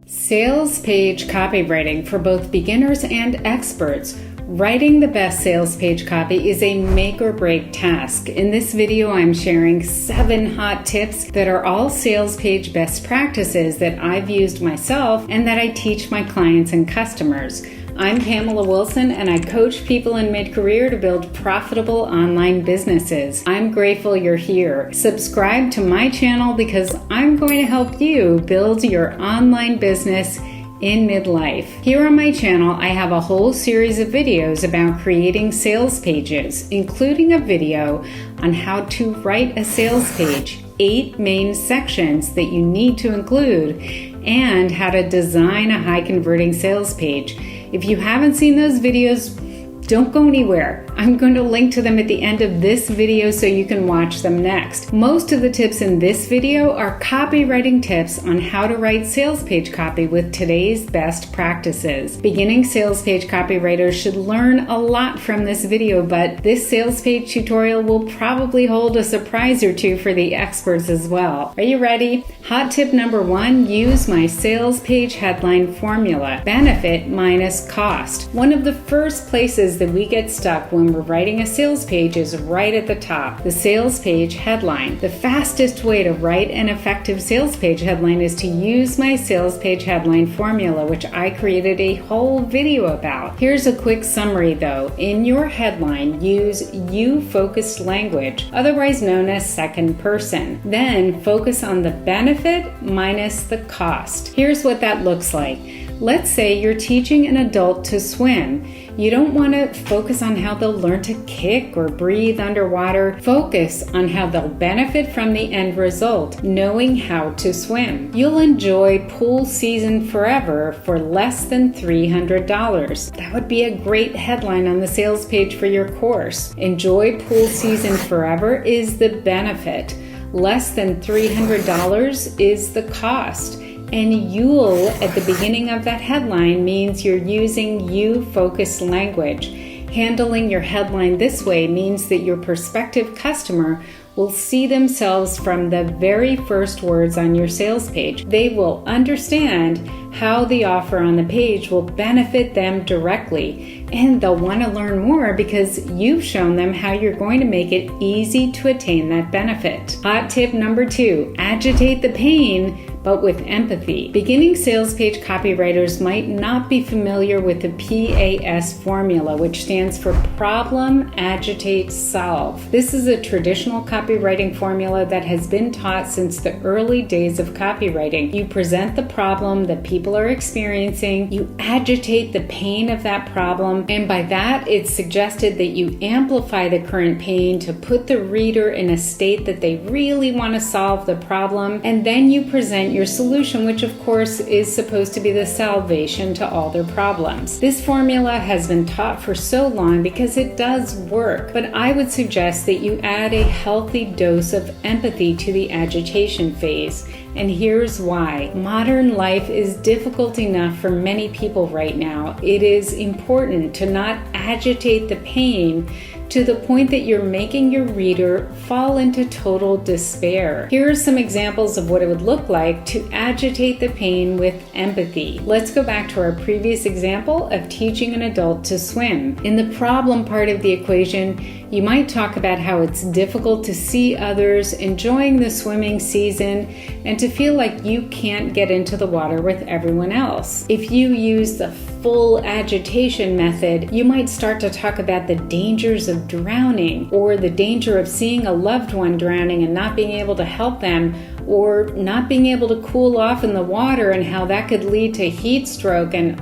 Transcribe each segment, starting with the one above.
Sales page copywriting for both beginners and experts. Writing the best sales page copy is a make or break task. In this video, I'm sharing 7 hot tips that are all sales page best practices that I've used myself and that I teach my clients and customers. I'm Pamela Wilson, and I coach people in mid-career to build profitable online businesses. I'm grateful you're here. Subscribe to my channel because I'm going to help you build your online business in midlife. Here on my channel, I have a whole series of videos about creating sales pages, including a video on how to write a sales page, 8 main sections that you need to include, and how to design a high-converting sales page. If you haven't seen those videos, don't go anywhere. I'm going to link to them at the end of this video so you can watch them next. Most of the tips in this video are copywriting tips on how to write sales page copy with today's best practices. Beginning sales page copywriters should learn a lot from this video, but this sales page tutorial will probably hold a surprise or two for the experts as well. Are you ready? Hot tip number 1, use my sales page headline formula, benefit minus cost. One of the first places that we get stuck when we're writing a sales page is right at the top, the sales page headline. The fastest way to write an effective sales page headline is to use my sales page headline formula, which I created a whole video about. Here's a quick summary though. In your headline, use you-focused language, otherwise known as second person. Then focus on the benefit minus the cost. Here's what that looks like. Let's say you're teaching an adult to swim. You don't want to focus on how they'll learn to kick or breathe underwater. Focus on how they'll benefit from the end result, knowing how to swim. You'll enjoy pool season forever for less than $300. That would be a great headline on the sales page for your course. Enjoy pool season forever is the benefit. Less than $300 is the cost. And you'll at the beginning of that headline means you're using you-focused language. Handling your headline this way means that your prospective customer will see themselves from the very first words on your sales page. They will understand how the offer on the page will benefit them directly, and they'll want to learn more because you've shown them how you're going to make it easy to attain that benefit. Hot tip number 2, agitate the pain, but with empathy. Beginning sales page copywriters might not be familiar with the PAS formula, which stands for Problem, Agitate, Solve. This is a traditional copywriting formula that has been taught since the early days of copywriting. You present the problem that people are experiencing, you agitate the pain of that problem, and by that it's suggested that you amplify the current pain to put the reader in a state that they really want to solve the problem, and then you present your solution, which of course is supposed to be the salvation to all their problems. This formula has been taught for so long because it does work, but I would suggest that you add a healthy dose of empathy to the agitation phase. And here's why. Modern life is difficult enough for many people right now. It is important to not agitate the pain to the point that you're making your reader fall into total despair. Here are some examples of what it would look like to agitate the pain with empathy. Let's go back to our previous example of teaching an adult to swim. In the problem part of the equation, you might talk about how it's difficult to see others enjoying the swimming season and to feel like you can't get into the water with everyone else. If you use the full agitation method, you might start to talk about the dangers of drowning, or the danger of seeing a loved one drowning and not being able to help them, or not being able to cool off in the water and how that could lead to heat stroke, and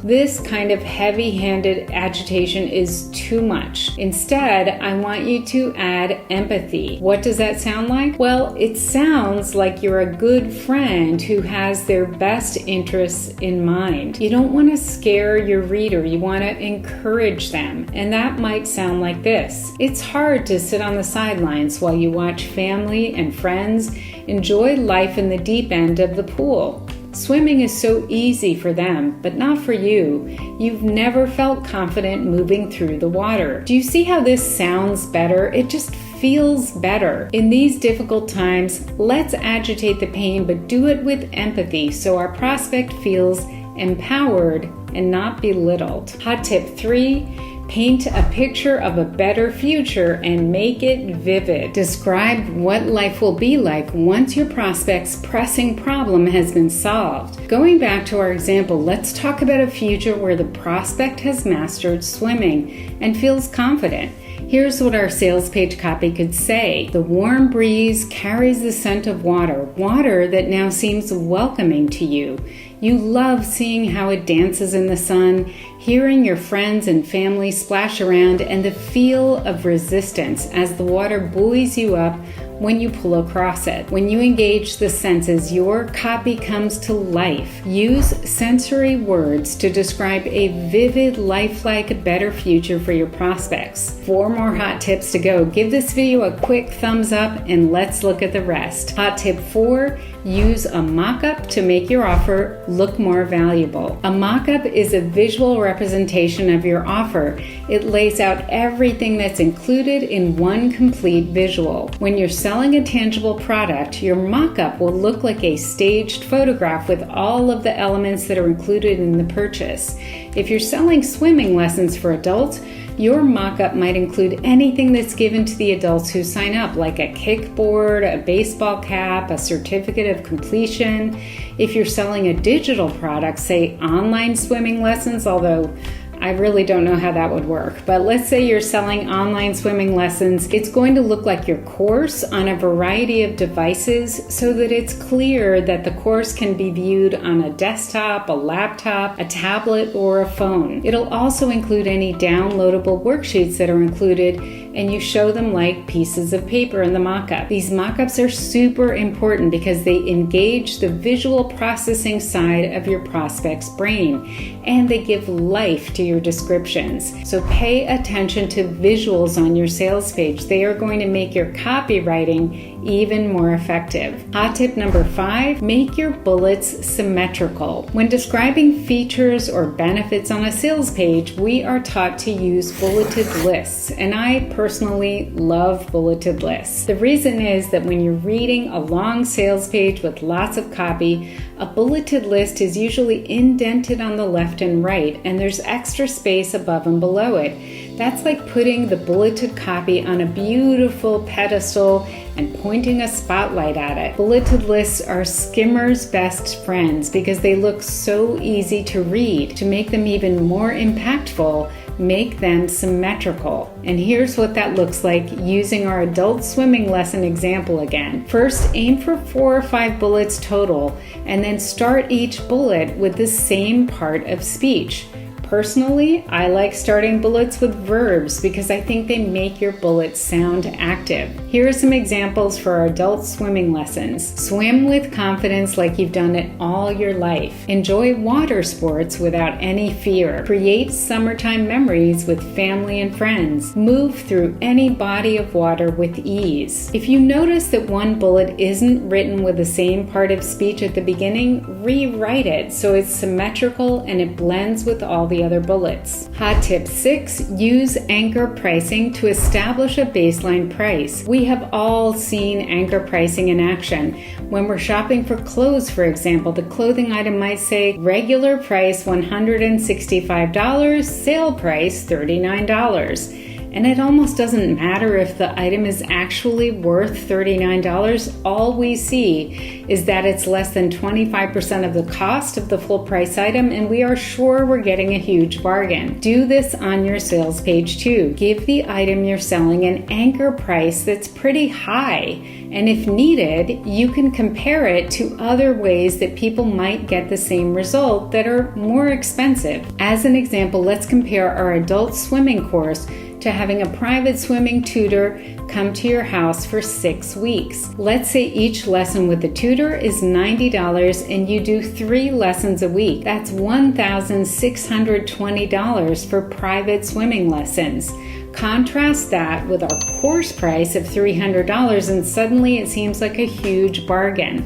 this kind of heavy-handed agitation is too much. Instead, I want you to add empathy. What does that sound like? Well, it sounds like you're a good friend who has their best interests in mind. You don't want to scare your reader, you want to encourage them, and that might sound like this. It's hard to sit on the sidelines while you watch family and friends enjoy life in the deep end of the pool. Swimming is so easy for them, but not for you. You've never felt confident moving through the water. Do you see how this sounds better? It just feels better. In these difficult times, let's agitate the pain, but do it with empathy so our prospect feels empowered and not belittled. Hot tip 3, paint a picture of a better future and make it vivid. Describe what life will be like once your prospect's pressing problem has been solved. Going back to our example, let's talk about a future where the prospect has mastered swimming and feels confident. Here's what our sales page copy could say. The warm breeze carries the scent of water that now seems welcoming to you. You love seeing how it dances in the sun, hearing your friends and family splash around, and the feel of resistance as the water buoys you up when you pull across it. When you engage the senses, your copy comes to life. Use sensory words to describe a vivid, lifelike, better future for your prospects. 4 more hot tips to go. Give this video a quick thumbs up and let's look at the rest. Hot tip 4, use a mock-up to make your offer look more valuable. A mock-up is a visual representation of your offer. It lays out everything that's included in one complete visual. When you're selling a tangible product, your mock-up will look like a staged photograph with all of the elements that are included in the purchase. If you're selling swimming lessons for adults, your mock-up might include anything that's given to the adults who sign up, like a kickboard, a baseball cap, a certificate of completion. If you're selling a digital product, say online swimming lessons, although I really don't know how that would work. But let's say you're selling online swimming lessons. It's going to look like your course on a variety of devices so that it's clear that the course can be viewed on a desktop, a laptop, a tablet, or a phone. It'll also include any downloadable worksheets that are included, and you show them like pieces of paper in the mock-up. These mock-ups are super important because they engage the visual processing side of your prospect's brain, and they give life to your descriptions. So pay attention to visuals on your sales page. They are going to make your copywriting even more effective. Hot tip number 5, make your bullets symmetrical. When describing features or benefits on a sales page, we are taught to use bulleted lists, and I personally love bulleted lists. The reason is that when you're reading a long sales page with lots of copy, a bulleted list is usually indented on the left and right, and there's extra space above and below it. That's like putting the bulleted copy on a beautiful pedestal and pointing a spotlight at it. Bulleted lists are skimmers' best friends because they look so easy to read. To make them even more impactful, make them symmetrical. And here's what that looks like using our adult swimming lesson example again. First, aim for 4 or 5 bullets total, and then start each bullet with the same part of speech. Personally, I like starting bullets with verbs because I think they make your bullets sound active. Here are some examples for our adult swimming lessons. Swim with confidence like you've done it all your life. Enjoy water sports without any fear. Create summertime memories with family and friends. Move through any body of water with ease. If you notice that one bullet isn't written with the same part of speech at the beginning, rewrite it so it's symmetrical and it blends with all the other bullets. Hot tip 6, use anchor pricing to establish a baseline price. We have all seen anchor pricing in action. When we're shopping for clothes, for example, the clothing item might say regular price $165, sale price $39. And it almost doesn't matter if the item is actually worth $39. All we see is that it's less than 25% of the cost of the full price item, and we are sure we're getting a huge bargain. Do this on your sales page too. Give the item you're selling an anchor price that's pretty high, and if needed, you can compare it to other ways that people might get the same result that are more expensive. As an example, let's compare our adult swimming course to having a private swimming tutor come to your house for 6 weeks. Let's say each lesson with the tutor is $90 and you do 3 lessons a week. That's $1,620 for private swimming lessons. Contrast that with our course price of $300 and suddenly it seems like a huge bargain.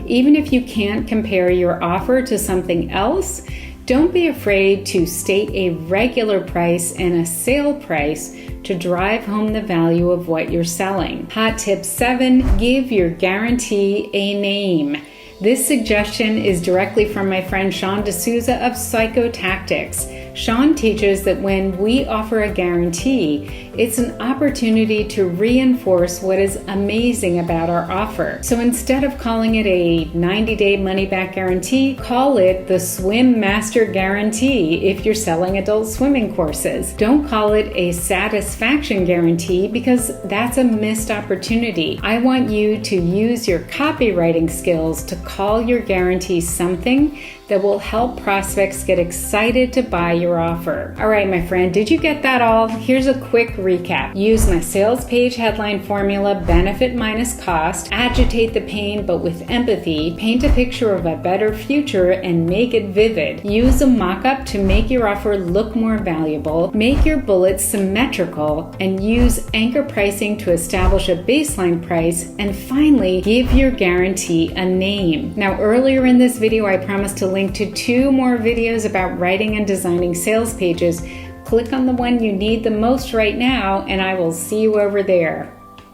Even if you can't compare your offer to something else, Don't be afraid to state a regular price and a sale price to drive home the value of what you're selling. Hot tip 7, give your guarantee a name. This suggestion is directly from my friend Sean D'Souza of Psychotactics. Sean teaches that when we offer a guarantee, it's an opportunity to reinforce what is amazing about our offer. So instead of calling it a 90-day money-back guarantee, call it the Swim Master Guarantee if you're selling adult swimming courses. Don't call it a satisfaction guarantee because that's a missed opportunity. I want you to use your copywriting skills to call your guarantee something that will help prospects get excited to buy your offer. All right, my friend, did you get that all? Here's a quick recap. Use my sales page headline formula, benefit minus cost, agitate the pain but with empathy, paint a picture of a better future and make it vivid. Use a mock-up to make your offer look more valuable, make your bullets symmetrical, and use anchor pricing to establish a baseline price, and finally, give your guarantee a name. Now, earlier in this video, I promised to link to 2 more videos about writing and designing sales pages. Click on the one you need the most right now, and I will see you over there.